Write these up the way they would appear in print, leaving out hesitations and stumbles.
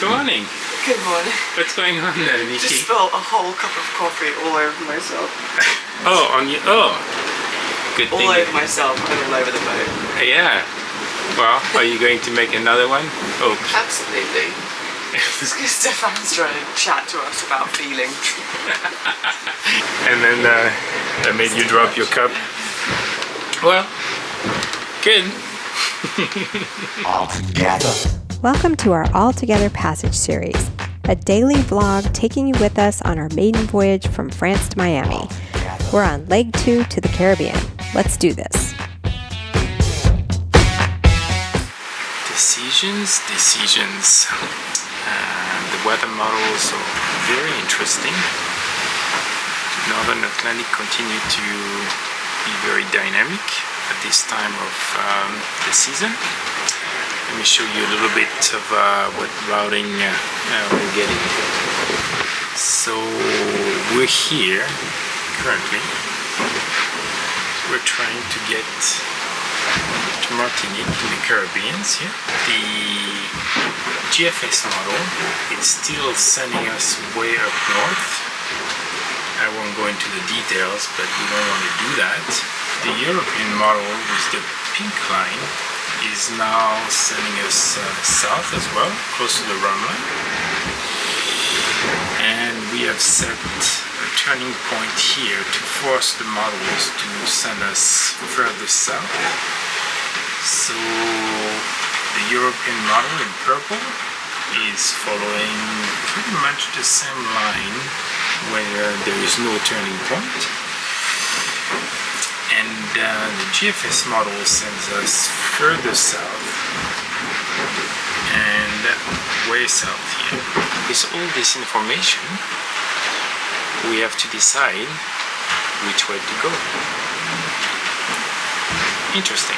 Good morning. Good morning. What's going on there, Nikki? Just spilled a whole cup of coffee all over myself. Oh, on you. Oh, good thing. All over myself and all over the boat. Yeah. Well, are you going to make another one? Oh. Absolutely. Just because Stephane's trying to chat to us about feelings. And then that made you drop your cup. Well, good. All together. Welcome to our All Together Passage series, a daily vlog taking you with us on our maiden voyage from France to Miami. We're on leg 2 to the Caribbean. Let's do this. Decisions. The weather models are very interesting. Northern Atlantic continue to be very dynamic at this time of the season. Let me show you a little bit of what routing we're getting. So we're here currently. We're trying to get to Martinique in the Caribbean here. The GFS model, it's still sending us way up north. I won't go into the details, but we don't want to do that. The European model with the pink line is now sending us south as well, close to the run line. And we have set a turning point here to force the models to send us further south. So the European model in purple is following pretty much the same line where there is no turning point. And the GFS model sends us further south and way south here. With all this information, we have to decide which way to go. Interesting.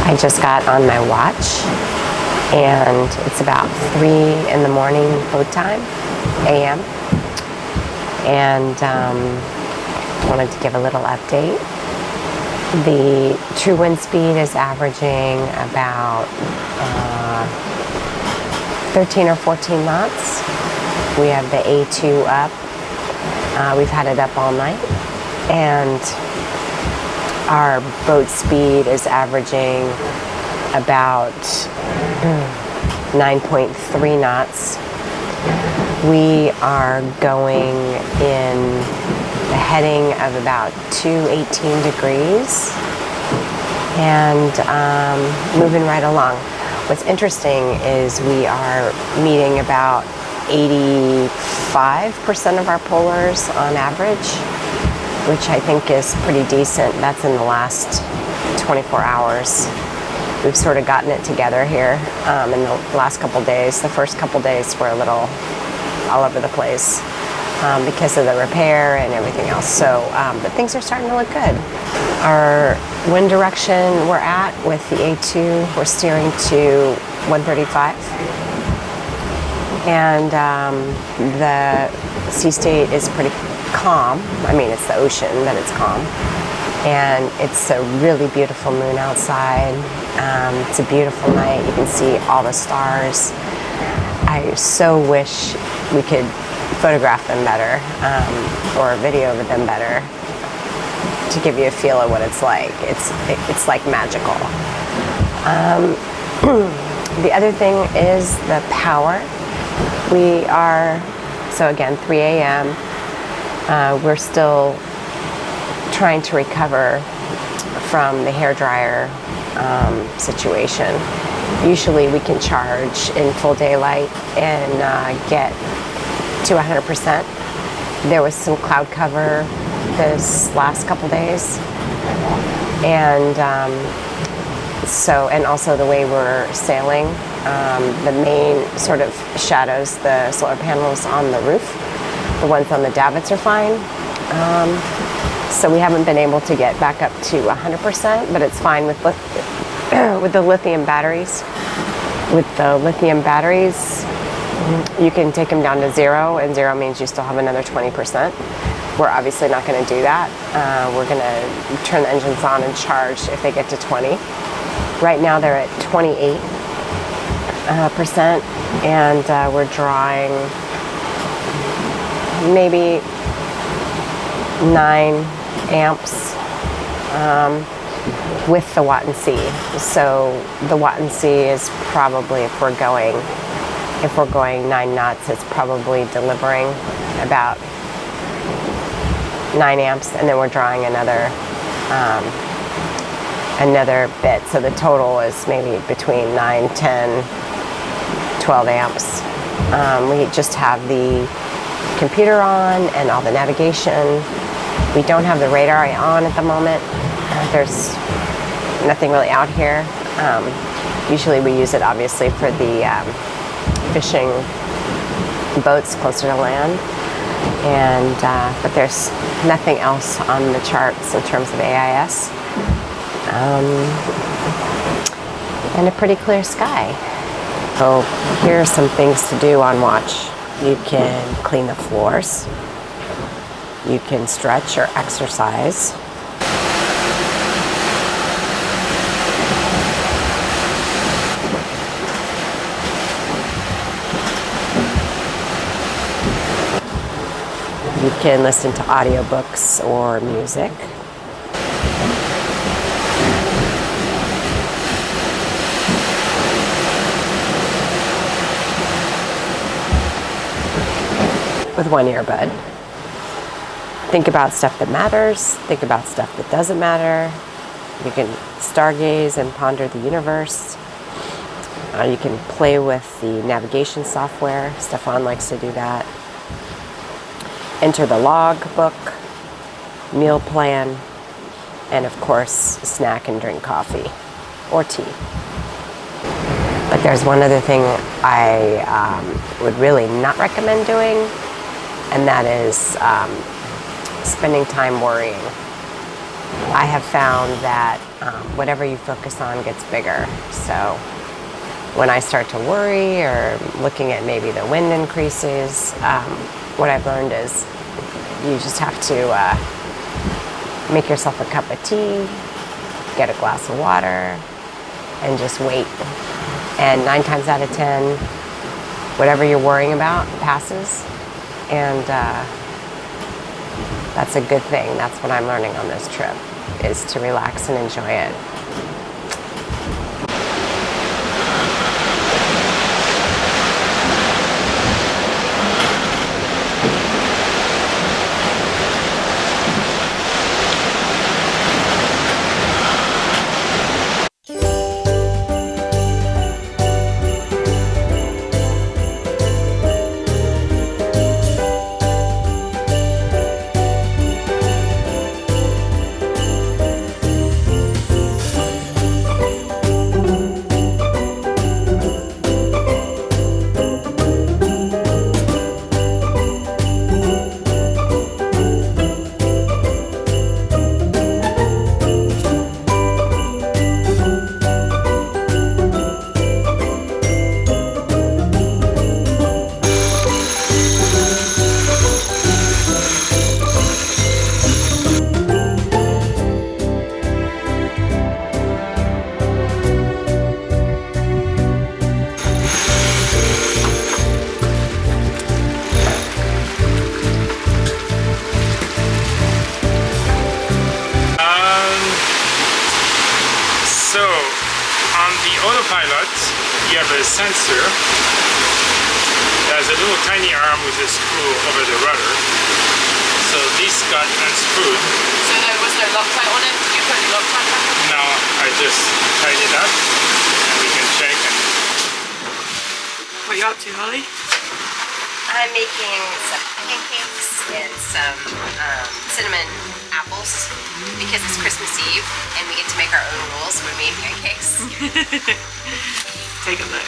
I just got on my watch and it's about 3 in the morning boat time, a.m. And wanted to give a little update. The true wind speed is averaging about 13 or 14 knots. We have the A2 up. We've had it up all night. And our boat speed is averaging about 9.3 knots. We are going in the heading of about 218 degrees and moving right along. What's interesting is we are meeting about 85% of our polars on average, which I think is pretty decent. That's in the last 24 hours. We've sort of gotten it together here in the last couple days. The first couple days were a little all over the place because of the repair and everything else. So, but things are starting to look good. Our wind direction we're at with the A2, we're steering to 135. And the sea state is pretty calm. I mean, it's the ocean, but it's calm. And it's a really beautiful moon outside. It's a beautiful night. You can see all the stars. I so wish we could photograph them better. or video of them better to give you a feel of what it's like. It's like magical. The other thing is the power. We are, so again, 3 a.m. We're still trying to recover from the hairdryer situation. Usually we can charge in full daylight and get to 100%. There was some cloud cover this last couple days, and and also the way we're sailing, the main sort of shadows, the solar panels on the roof, the ones on the davits are fine. So we haven't been able to get back up to 100%, but it's fine with the lithium batteries. With the lithium batteries, you can take them down to 0, and 0 means you still have another 20%. We're obviously not going to do that. We're going to turn the engines on and charge if they get to 20. Right now they're at 28%, and we're drawing maybe 9 amps with the watt and C. So the watt and C is probably, if we're going 9 knots, it's probably delivering about 9 amps, and then we're drawing another bit. So the total is maybe between 9, 10, 12 amps. We just have the computer on and all the navigation. We don't have the radar on at the moment. There's nothing really out here. Usually we use it obviously for the fishing boats closer to land, and but there's nothing else on the charts in terms of AIS, and a pretty clear sky. So here are some things to do on watch. You can clean the floors, you can stretch or exercise. You can listen to audiobooks or music. With one earbud. Think about stuff that matters, think about stuff that doesn't matter. You can stargaze and ponder the universe. You can play with the navigation software. Stephane likes to do that. Enter the log book, meal plan, and of course, snack and drink coffee or tea. But there's one other thing I would really not recommend doing, and that is spending time worrying. I have found that whatever you focus on gets bigger. So when I start to worry or looking at maybe the wind increases, what I've learned is you just have to make yourself a cup of tea, get a glass of water, and just wait. And 9 times out of 10, whatever you're worrying about passes, and that's a good thing. That's what I'm learning on this trip, is to relax and enjoy it. you have a sensor. There's a little tiny arm with a screw over the rudder. So this got unscrewed. So there was no Loctite on it? Did you put any Loctite back on it? Now I just tied it up and we can check. And what are you up to, Holly? I'm making some pancakes and some cinnamon apples because it's Christmas Eve and we get to make our own rules when we eat pancakes. Take a look.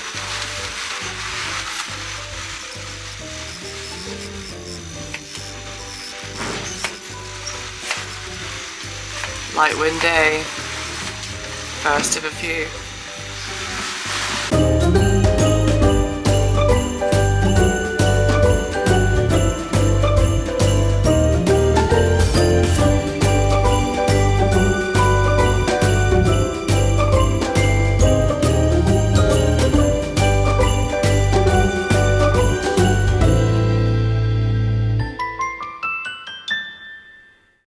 Light wind day. First of a few.